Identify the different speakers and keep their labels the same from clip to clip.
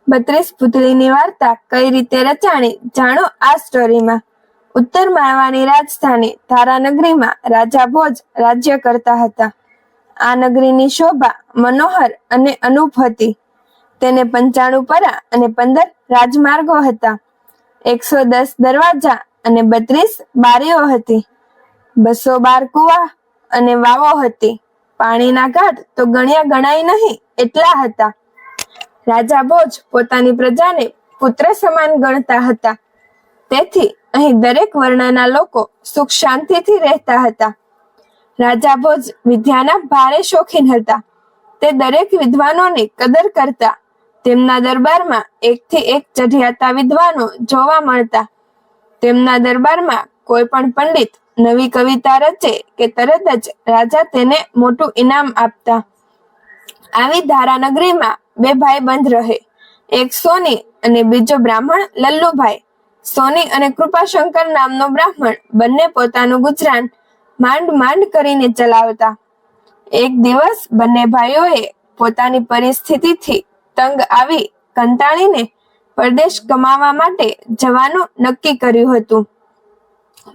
Speaker 1: 32 પુતળીની વાર્તા કઈ રીતે રચાણી જાણો આ સ્ટોરીમાં। ઉત્તર માળવાની રાજધાની ધારાનગરીમાં રાજા ભોજ રાજ્ય કરતા હતા। આ નગરીની શોભા મનોહર અને અનૂપ હતી। તેને 95 પરા અને 15 રાજમાર્ગો હતા। 110 દરવાજા અને 32 બારીઓ હતી। 212 કુવા અને વાવો હતી। પાણીના ઘાટ તો ગણ્યા ગણાય નહીં એટલા હતા। રાજા ભોજ પોતાની પ્રજાને પુત્ર સમાન ગણતા હતા। તેથી અહીં દરેક વર્ણના લોકો સુખ શાંતિથી રહેતા હતા। રાજા ભોજ વિદ્યાના ભારે શોખીન હતા। તે દરેક વિદ્વાનોની કદર કરતા। તેમના દરબારમાં એકથી એક ચઢિયાતા વિદ્વાનો જોવા મળતા। તેમના દરબારમાં કોઈ પણ પંડિત નવી કવિતા રચે કે તરત જ રાજા તેને મોટું ઇનામ આપતા। આવી ધારાનગરીમાં 2 ભાઈબંધ રહે, એક સોની અને બીજો બ્રાહ્મણ લલ્લુભાઈ। સોની અને કૃપાશંકર નામનો બ્રાહ્મણ બંને પોતાનું ગુજરાન માંડ માંડ કરીને ચલાવતા। એક દિવસ બંને ભાઈઓએ પોતાની પરિસ્થિતિથી તંગ આવી કંટાળીને પરદેશ કમાવા માટે જવાનું નક્કી કર્યું હતું।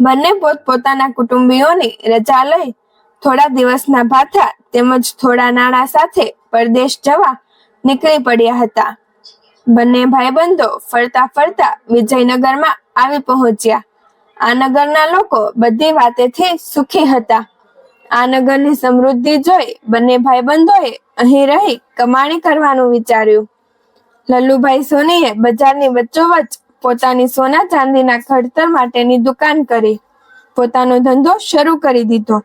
Speaker 1: બંને પોતપોતાના કુટુંબીઓની રજા લઈ થોડા દિવસના ભાથા તેમજ થોડા નાણાં સાથે પરદેશ જવા નીકળી પડ્યા હતા। બંને ભાઈબંધો ફરતા ફરતા વિજયનગરમાં આવી પહોંચ્યા। આ નગરના લોકો બધી વાતેથી સુખી હતા। આ નગરની સમૃદ્ધિ જોઈ બંને ભાઈબંધોએ અહીં રહી કમાણી કરવાનું વિચાર્યું। લલ્લુભાઈ સોનીએ બજારની વચ્ચોવચ્ચ પોતાની સોના ચાંદીના ઘડતર માટેની દુકાન કરી પોતાનો ધંધો શરૂ કરી દીધો।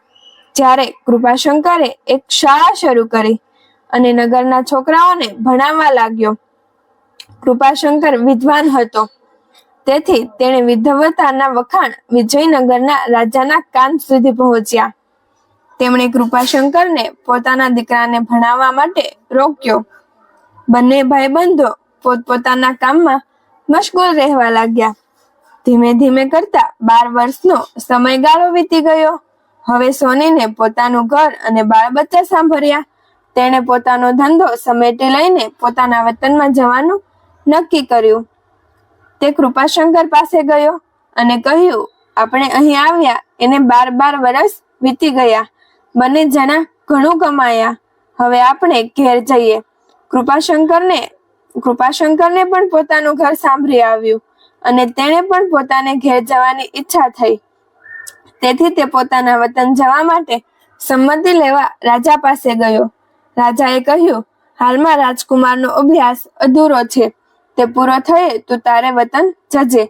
Speaker 1: જ્યારે કૃપાશંકરે એક શાળા શરૂ કરી અને નગરના છોકરાઓને ભણાવવા લાગ્યો। કૃપાશંકર વિદ્વાન હતો, તેથી તેણે વિદ્વતાના વખાણ વિજયનગરના રાજાના કાન સુધી પહોંચ્યા। તેમણે કૃપાશંકરને પોતાના દીકરાને ભણાવવા માટે રોક્યો। બંને ભાઈબંધો પોતપોતાના કામમાં મશગુલ રહેવા લાગ્યા। ધીમે ધીમે કરતા 12 વર્ષનો સમયગાળો વીતી ગયો। હવે સોનીને પોતાનું ઘર અને બાળ બચ્ચા સાંભળ્યા। તેણે પોતાનો ધંધો સમેટી લઈને પોતાના વતનમાં જવાનું નક્કી કર્યું। તે કૃપાશંકર પાસે ગયો અને કહ્યું, આપણે અહીં આવ્યા એને 12 વર્ષ વીતી ગયા। બંને જણા ઘણું કમાયા, હવે આપણે ઘેર જઈએ। કૃપાશંકરને પણ પોતાનું ઘર સાંભળી આવ્યું અને તેણે પણ પોતાને ઘેર જવાની ઈચ્છા થઈ। તેથી તે પોતાના વતન જવા માટે સંમતિ લેવા રાજા પાસે ગયો। રાજાએ કહ્યું, હાલમાં રાજકુમારનો અભ્યાસ અધૂરો છે, તે પૂરો થયે તું તારે વતન જજે।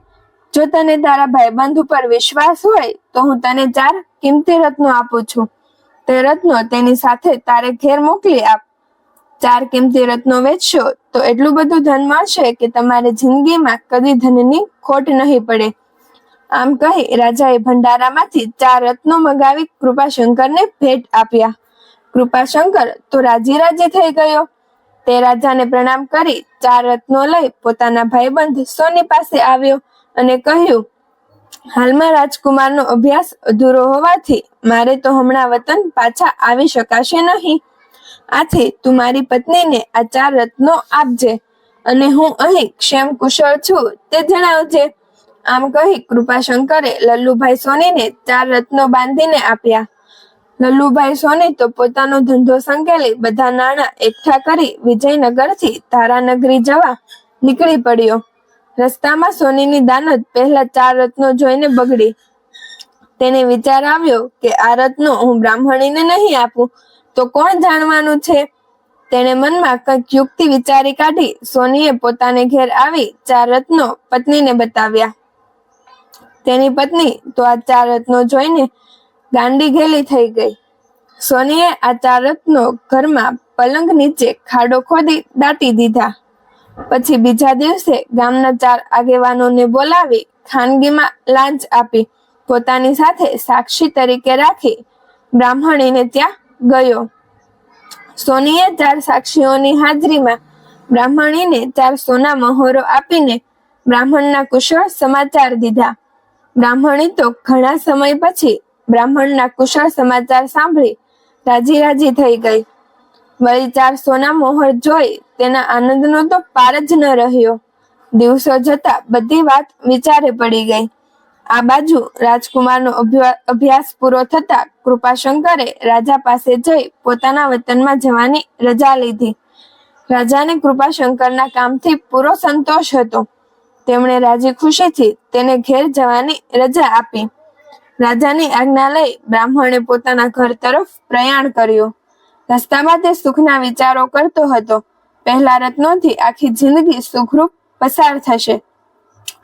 Speaker 1: જો તને તારા ભાઈબંધ ઉપર વિશ્વાસ હોય તો હું તને 4 કિંમતી રત્નો આપું છું। તે રત્નો તેની સાથે તારે ઘેર મોકલી આપ। 4 કિંમતી રત્નો વેચશો તો એટલું બધું ધન મળશે કે તમારે જિંદગીમાં કદી ધનની ખોટ નહીં પડે। આમ કહી રાજાએ ભંડારામાંથી 4 રત્નો મગાવી કૃપાશંકરને ભેટ આપ્યા। કૃપાશંકર તો રાજી થઈ ગયો। તે રાજાને પ્રણામ કરી 4 રત્નો લઈ પોતાના ભાઈબંધ સોની પાસે આવ્યો અને કહ્યું, હાલમાં રાજકુમારનો અભ્યાસ અધૂરો હોવાથી મારે તો હમણાં વતન પાછા આવી શકાશે નહીં। આથી તું મારી પત્નીને આ 4 રત્નો આપજે અને હું અહીં ક્ષેમ કુશળ છું તે જણાવજે। આમ કહી કૃપાશંકરે લલ્લુભાઈ સોનીને 4 રત્નો બાંધીને આપ્યા। લલ્લુભાઈ સોની તો પોતાનો ધંધો સંકેલી બધા નાણાં એકઠા કરી વિજયનગરથી ધારાનગરી જવા નીકળી પડ્યો। રસ્તામાં સોનીની દાનત પહેલા 4 રત્નો જોઈને બગડી। તેને વિચાર આવ્યો કે આ રત્નો હું બ્રાહ્મણીને નહીં આપું તો કોણ જાણવાનું છે। તેણે મનમાં કંઈક યુક્તિ વિચારી કાઢી સોનીએ પોતાને ઘેર આવી 4 રત્નો પત્નીને બતાવ્યા। તેની પત્ની તો આ 4 રત્નો જોઈને ગાંડી ઘેલી થઈ ગઈ। સોનીએ આ 4 રત્નો ઘરમાં પલંગ નીચે ખાડો ખોદી દાટી દીધા। પછી બીજા દિવસે ગામના 4 આગેવાનોને બોલાવી ખાનગીમાં લાંચ આપી પોતાની સાથે સાક્ષી તરીકે રાખી બ્રાહ્મણીને ત્યાં ગયો। સોનીએ 4 સાક્ષીઓની હાજરીમાં બ્રાહ્મણીને 4 સોના મહોરો આપીને બ્રાહ્મણના કુશળ સમાચાર દીધા। બ્રાહ્મણી તો ઘણા સમય પછી બ્રાહ્મણના કુશળ સમાચાર સાંભળી રાજી થઈ ગઈ। વળી 4 સોના મોહર જોઈ તેના આનંદનો તો પાર જ ન રહ્યો. દિવસો જતા બધી વાત વિચારે પડી ગઈ. આ બાજુ રાજકુમારનો અભ્યાસ પૂરો થતા કૃપાશંકરે રાજા પાસે જઈ પોતાના વતનમાં જવાની રજા લીધી. રાજાને કૃપાશંકરના કામથી પૂરો સંતોષ હતો. તેમણે રાજી ખુશીથી તેને ઘેર જવાની રજા આપી. રાજાની આજ્ઞા લઈ બ્રાહ્મણે પોતાના ઘર તરફ પ્રયાણ કર્યું. રસ્તામાં તે સુખના વિચારો કરતો હતો. પહેલા રત્નોથી આખી જિંદગી સુખરૂપ પસાર થશે,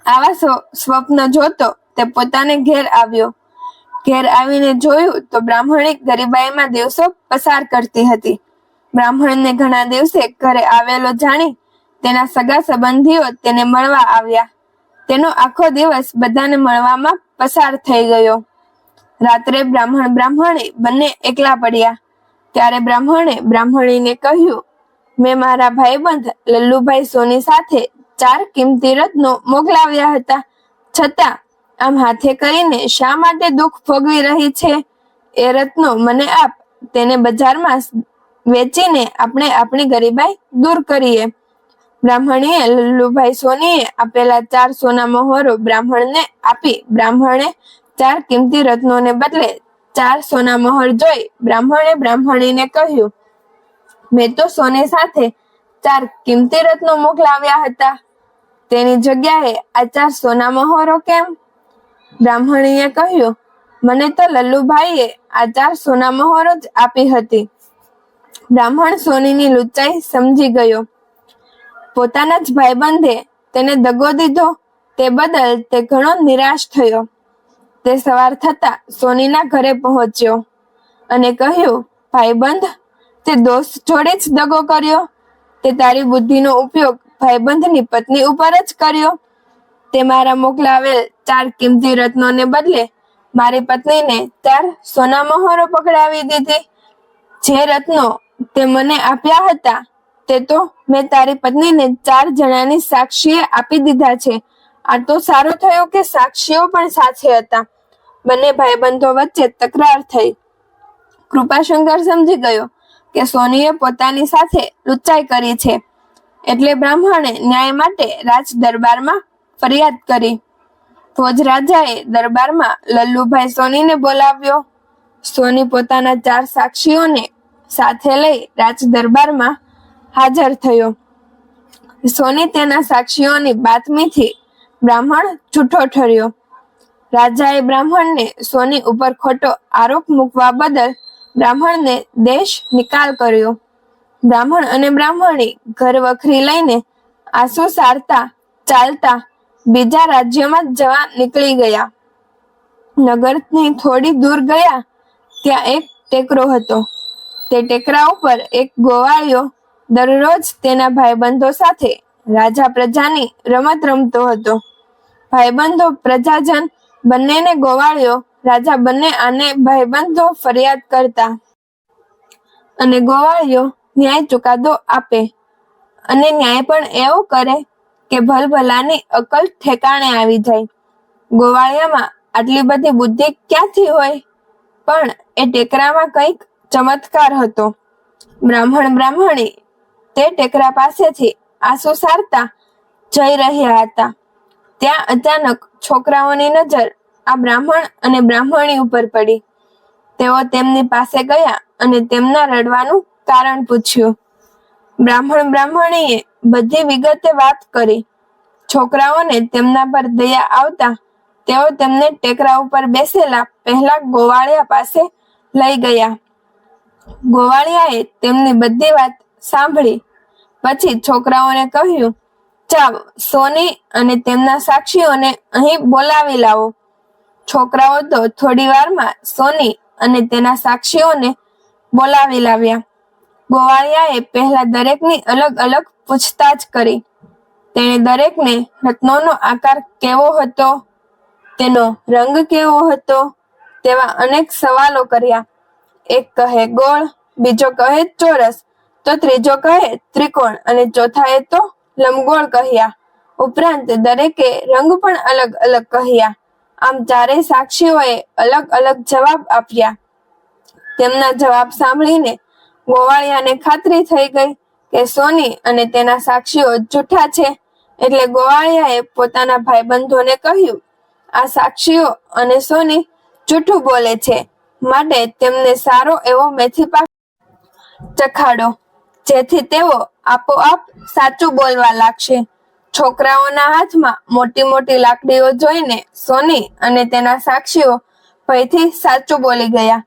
Speaker 1: આવા સ્વપ્ન જોતો તે પોતાને ઘેર આવ્યો. ઘેર આવીને જોયું તો બ્રાહ્મણી ગરીબાઈમાં દિવસો પસાર કરતી હતી. બ્રાહ્મણને ઘણા દિવસે ઘરે આવેલો જાણી તેના સગા સંબંધીઓ તેને મળવા આવ્યા. તેનો આખો દિવસ બધાને મળવામાં પસાર થઈ ગયો. રાત્રે બ્રાહ્મણી બંને એકલા પડ્યા. ત્યારે બ્રાહ્મણે બ્રાહ્મણીને કહ્યું, મેં મારા ભાઈબંધ લલ્લુભાઈ સોની સાથે 4 કિંમતી રત્નો મોકલાવ્યા હતા, છતાં આમ હાથે કરીને શા માટે દુઃખ ભોગવી રહી છે? એ રત્નો મને આપ, તેને બજારમાં વેચીને આપણે આપણી ગરીબાઈ દૂર કરીએ. બ્રાહ્મણીએ લલ્લુભાઈ સોનીએ આપેલા 4 સોના મહોરો બ્રાહ્મણને આપી. બ્રાહ્મણે 4 કિંમતી રત્નોને બદલે 4 સોના મહોર જોઈ બ્રાહ્મણે બ્રાહ્મણીને કહ્યું, મેં તો સોની સાથે 4 કિંમતી રત્નો મોકલાવ્યા હતા, તેની જગ્યાએ આ 4 સોના મહોરો કેમ? બ્રાહ્મણીએ કહ્યું, મને તો લલ્લુભાઈએ આ 4 સોના મહોરો જ આપી હતી. બ્રાહ્મણ સોનીની લુચ્ચાઈ સમજી ગયો. પોતાના જ ભાઈબંધે તેને દગો દીધો તે બદલ તે ઘણો નિરાશ થયો. તે સવાર થતા સોનીના ઘરે પહોંચ્યો અને કહ્યું, ભાઈબંધ, તે દોસ્ત જોડે જ દગો કર્યો. તે તારી બુદ્ધિનો ઉપયોગ ભાઈબંધની પત્ની ઉપર જ કર્યો. તે મારા મોકલાવેલ 4 કિંમતી રત્નોને બદલે મારી પત્નીને 4 સોના મહોરો પકડાવી દીધી. જે રત્નો તે મને આપ્યા હતા તે તો મેં તારી પત્નીને 4 જણાની સાક્ષીએ આપી દીધા છે. આ તો સારું થયું કે સાક્ષીઓ પણ સાથે હતા. બંને ભાઈબંધો વચ્ચે તકરાર થઈ. કૃપાશંકર સમજી ગયો કે સોનીએ પોતાની સાથે લુચ્ચાઈ કરી છે, એટલે બ્રાહ્મણે ન્યાય માટે રાજ દરબારમાં ફરિયાદ કરી. ભોજ રાજાએ દરબારમાં લલ્લુભાઈ સોનીને બોલાવ્યો. સોની પોતાના 4 સાક્ષીઓને સાથે લઈ રાજ દરબારમાં હાજર થયો. સોની તેના સાક્ષીઓની બાતમીથી બ્રાહ્મણ જૂઠો ઠર્યો. રાજાએ બ્રાહ્મણને સોની ઉપર ખોટો આરોપ મૂકવા બદલ બ્રાહ્મણને દેશ નિકાલ કર્યો. બ્રાહ્મણ અને બ્રાહ્મણી ઘર વખરી લઈને આંસુ સારતા ચાલતા બીજા રાજ્યમાં જવા નીકળી ગયા. નગરની થોડી દૂર ગયા ત્યાં એક ટેકરો હતો. તે ટેકરા ઉપર એક ગોવાળિયો દરરોજ તેના ભાઈબંધો સાથે રાજા પ્રજાની રમત રમતો હતો. ભાઈબંધો પ્રજાજન બંનેને ગોવાળિયો રાજા બંને આને ભાઈબંધો ફરિયાદ કરતા અને ગોવાળિયો ન્યાય ચુકાદો આપે અને ન્યાય પણ એવો કરે કે ભલભલાની અકલ ઠેકાણે આવી જાય. ગોવાળિયામાં આટલી બધી બુદ્ધિ ક્યાંથી હોય? પણ એ ટેકરામાં કંઈક ચમત્કાર હતો. બ્રાહ્મણી તે ટેકરા પાસેથી આંસુ સારતા જઈ રહ્યા હતા. ત્યાં અચાનક છોકરાઓની નજર આ બ્રાહ્મણ અને બ્રાહ્મણી ઉપર પડી. તેઓ તેમની પાસે ગયા અને તેમના રડવાનું કારણ પૂછ્યું. બ્રાહ્મણીએ બધી વિગતે વાત કરી. છોકરાઓને તેમના પર દયા આવતા તેઓ તેમને ટેકરા ઉપર બેસેલા પહેલા ગોવાળિયા પાસે લઈ ગયા. ગોવાળિયાએ તેમની બધી વાત સાંભળી પછી છોકરાઓને કહ્યું, ચાલો સોની અને તેમના સાક્ષીઓને અહીં બોલાવી લાવો. છોકરાઓ તો થોડી વારમાં સોની અને તેના સાક્ષીઓને બોલાવી લાવ્યા. ગોવાળિયાએ પહેલા દરેકની અલગ અલગ પૂછતાછ કરી. તેણે દરેકને રત્નોનો આકાર કેવો હતો, તેનો રંગ કેવો હતો, તેવા અનેક સવાલો કર્યા. એક કહે ગોળ, બીજો કહે ચોરસ, તો ત્રીજો કહે ત્રિકોણ અને ચોથાએ તો લંબગોળ કહ્યા. ઉપરાંત દરેકે રંગ પણ અલગ અલગ કહ્યા. આમ ચારેય સાક્ષીઓએ અલગ અલગ જવાબ આપ્યા. તેમના જવાબ સાંભળીને ગોવાળિયાને ખાતરી થઈ ગઈ કે સોની અને તેના સાક્ષીઓ જૂઠા છે. એટલે ગોવાળિયાએ પોતાના ભાઈબંધોને કહ્યું, આ સાક્ષીઓ અને સોની જૂઠું બોલે છે, માટે તેમને સારો એવો મેથી પાક ચખાડો, જેથી તેઓ આપોઆપ સાચું બોલવા લાગશે. છોકરાઓના હાથમાં મોટી મોટી લાકડીઓ જોઈને સોની અને તેના સાક્ષીઓ ભયથી સાચું બોલી ગયા.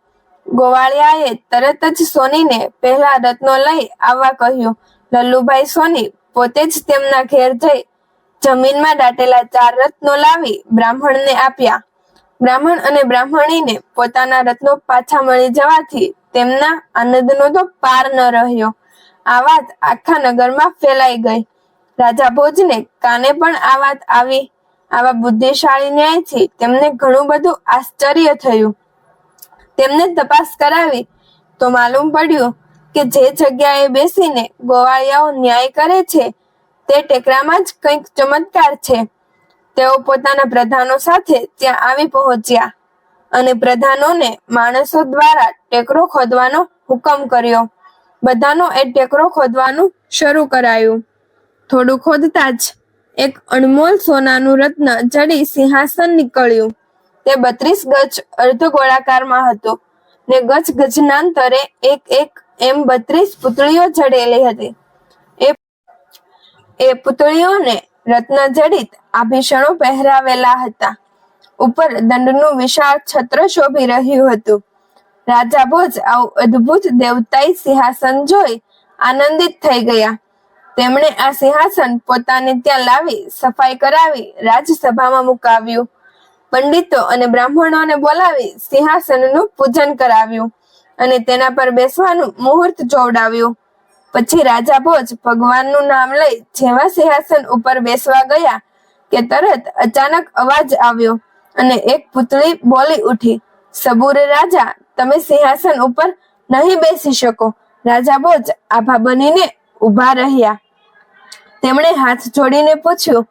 Speaker 1: ગોવાળિયાએ તરત જ સોનીને પહેલા રત્નો લઈ આવવા કહ્યું. લલ્લુભાઈ સોની પોતે જ તેમના ઘેર જઈ જમીનમાં દાટેલા 4 રત્નો લાવી બ્રાહ્મણને આપ્યા. બ્રાહ્મણ અને બ્રાહ્મણીને પોતાના રત્નો પાછા મળી જવાથી તેમના આનંદનો તો પાર ન રહ્યો. આ વાત આખા નગરમાં ફેલાઈ ગઈ. રાજા ભોજને કાને પણ આ વાત આવી. આવા બુદ્ધિશાળી ન્યાયથી તેમને ઘણું બધું આશ્ચર્ય થયું. તેમને તપાસ કરાવી તો માલુમ પડ્યું કે જે જગ્યાએ બેસીને ગોવાળિયાઓ ન્યાય કરે છે તે ટેકરામાં જ કંઈક ચમત્કાર છે. તેઓ પોતાના પ્રધાનો સાથે ત્યાં આવી પહોંચ્યા અને પ્રધાનોને માણસો દ્વારા ટેકરો ખોદવાનો હુકમ કર્યો. બધાનો એ ટેકરો ખોદવાનું શરૂ કરાયું. થોડું ખોદતા જ એક અણમોલ સોનાનું રત્ન જડી સિંહાસન નીકળ્યું. તે 32 ગજ અર્ધ ગોળાકારમાં હતું ને ગજ ગજનાંતરે એક એમ 32 પુતળીઓ જડેલી હતી. એ પુતળીઓને રત્ન જડિત આભૂષણો પહેરાવેલા હતા. ઉપર દંડનું વિશાળ છત્ર શોભી રહ્યું હતું. રાજા ભોજ આવું અદ્ભુત દેવતાઈ સિંહાસન જોઈ આનંદિત થઈ ગયા. તેમણે આ સિંહાસન પોતાને ત્યાં લાવી સફાઈ કરાવી રાજસભામાં મુકાવ્યું. પંડિતો અને બ્રાહ્મણોને બોલાવી સિંહાસનનું પૂજન કરાવ્યું અને તેના પર બેસવાનું મુહૂર્ત જોવડાવ્યું. પછી રાજા ભોજ ભગવાનનું નામ લઈ જેવા સિંહાસન ઉપર બેસવા ગયા કે તરત અચાનક અવાજ આવ્યો અને એક પુતળી બોલી ઉઠી, સબૂર રાજા, તમે સિંહાસન ઉપર નહીં બેસી શકો. રાજા ભોજ આભા બનીને ઊભા રહ્યા. તેમણે હાથ જોડીને પૂછ્યું,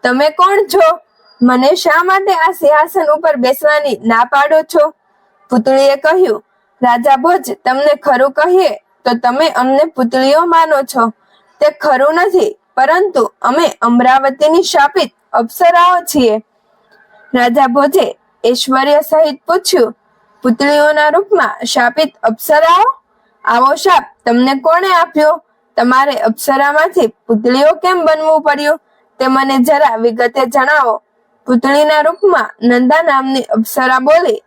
Speaker 1: તમે કોણ છો? મને શા માટે આ સિંહાસન ઉપર બેસવાની ના પાડો છો? પુતળીએ કહ્યું, રાજા ભોજ, તમને ખરું કહીએ તો તમે અમને પુતળીઓ માનો છો. તે ખરું નથી, પરંતુ અમે અમરાવતીની શાપિત અપ્સરાઓ છીએ. રાજા ભોજે ઐશ્વર્ય સહિત પૂછ્યું, પુતળીઓના રૂપમાં શાપિત અપ્સરાઓ? આવો શાપ તમને કોણે આપ્યો? તમારે અપ્સરામાંથી પુતળીઓ કેમ બનવું પડ્યું? તે મને જરા વિગતે જણાવો. પુતળીના રૂપમાં નંદા નામની અપ્સરા બોલી,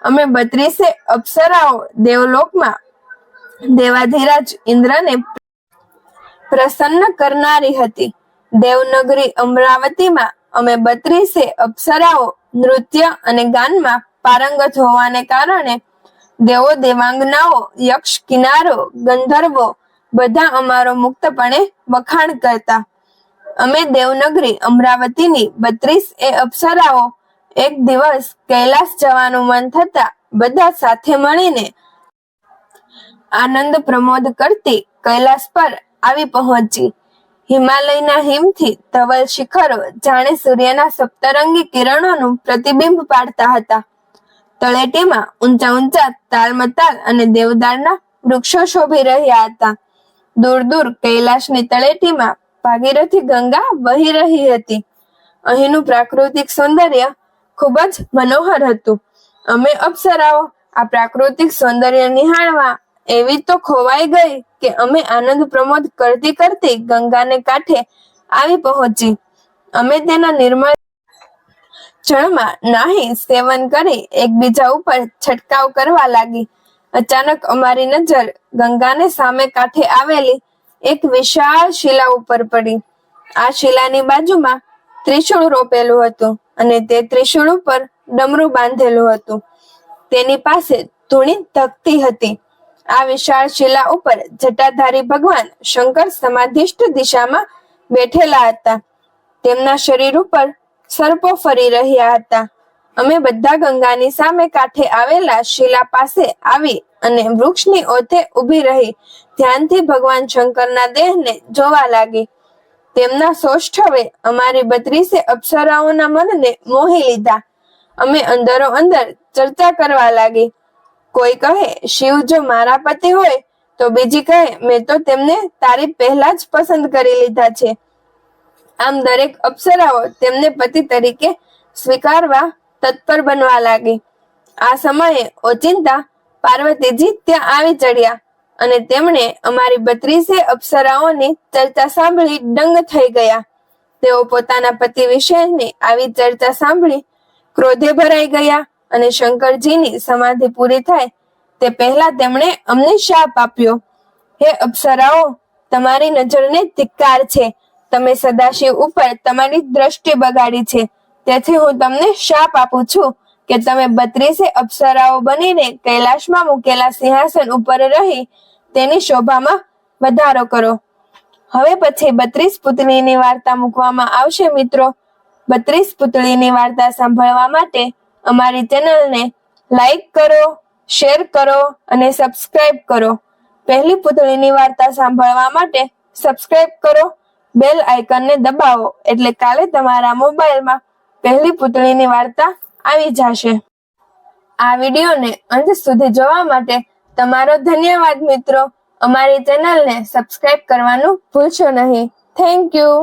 Speaker 1: અમે 32 અપ્સરાઓ દેવલોકમાં દેવાધિરાજ ઇન્દ્રને પ્રસન્ન કરનારી હતી. દેવનગરી અમરાવતીમાં અમે 32 અપ્સરાઓ નૃત્ય અને ગાનમાં પારંગત હોવાને કારણે દેવો, દેવાંગનાઓ, યક્ષ, કિન્નારો, ગંધર્વો બધા અમારો મુક્તપણે વખાણ કરતા. અમે દેવનગરી અમરાવતીની 32 અપ્સરાઓ એક દિવસ કૈલાસ જવાનું મન થતા બધા સાથે મળીને આનંદ પ્રમોદ કરતી કૈલાસ પર આવી પહોંચી. હિમાલયના હિમથી ધવલ શિખરો જાણે સૂર્યના સપ્તરંગી કિરણોનું પ્રતિબિંબ પાડતા હતા. તળેટીમાં ઊંચા ઊંચા તાલમતાલ અને દેવદારના વૃક્ષો શોભી રહ્યા હતા. દૂર દૂર કૈલાસની તળેટીમાં ભાગીરથી ગંગા વહી રહી હતી. અહીંનું પ્રાકૃતિક સૌંદર્ય ખૂબ જ મનોહર હતું. અમે અપ્સરાઓ આ પ્રાકૃતિક સૌંદર્ય નિહાળવા એવી તો ખોવાઈ ગઈ કે અમે આનંદ પ્રમોદ કરતી કરતી ગંગાને કાંઠે આવી પહોંચી. અમે તેના નિર્મળ જળમાં નાહી સેવન કરી એકબીજા ઉપર છંટકાવ કરવા લાગી. અચાનક અમારી નજર ગંગાને સામે કાંઠે આવેલી એક વિશાળ શિલા ઉપર પડી. આ શિલાની બાજુમાં ત્રિશૂળ રોપેલું હતું અને તે ત્રિશૂળ ઉપર ડમરું બાંધેલું હતું. તેની પાસે ધૂણી ધકતી હતી. આ વિશાળ શિલા ઉપર જટાધારી ભગવાન શંકર સમાધિષ્ઠ દિશામાં બેઠેલા હતા. તેમના શરીર ઉપર સર્પો ફરી રહ્યા હતા. અમે બધા ગંગાની સામે કાંઠે આવેલા શિલા પાસે આવી અને વૃક્ષની ઓથે ઊભી રહી ધ્યાનથી ભગવાન શંકરના દેહને જોવા લાગી. તેમના સૌષ્ઠવે અમારી 32 અપ્સરાઓના મનને મોહી લીધા. અમે અંદરો અંદર ચર્ચા કરવા લાગી. કોઈ કહે, શિવ જો મારા પતિ હોય તો બીજી કહે મેં તો તેમને તારી પહેલા જ પસંદ કરી લીધા છે. આમ દરેક અપ્સરાઓ તેમને પતિ તરીકે સ્વીકારવા તત્પર બનવા લાગી. આ સમયે ઓચિંતા પાર્વતીજી ત્યાં આવી ચડ્યા અને તેમણે અમારી 32 અપ્સરાઓની ચર્ચા સાંભળી દંગ થઈ ગયા. તેઓ પોતાના પતિ વિશેની આવી ચર્ચા સાંભળી ક્રોધે ભરાઈ ગયા અને શંકરજીની સમાધિ પૂરી થાય તે પહેલા તેમણે અમને શાપ આપ્યો. હે અપ્સરાઓ, તમારી નજરને ધિક્કાર છે. તમે સદાશિવ ઉપર તમારી દ્રષ્ટિ બગાડી છે. તેથી હું તમને શાપ આપું છું કે તમે 32 અપ્સરાઓ બનીને કૈલાશમાં મૂકેલા સિંહાસન ઉપર રહી તેની શોભામાં વધારો કરો. હવે પછી 32 પુતળીની વાર્તા મૂકવામાં આવશે. મિત્રો, 32 પુતળીની વાર્તા સાંભળવા માટે અમારી ચેનલને લાઈક કરો, શેર કરો અને સબસ્ક્રાઇબ કરો. પહેલી પુતળીની વાર્તા સાંભળવા માટે સબસ્ક્રાઇબ કરો, બેલ આઇકનને દબાવો એટલે કાલે તમારા મોબાઈલમાં પહેલી પુતળીની વાર્તા આવી જશે. આ વિડીયોને અંત સુધી જોવા માટે તમારો ધન્યવાદ મિત્રો. અમારી ચેનલને સબસ્ક્રાઇબ કરવાનું ભૂલશો નહીં. Thank you.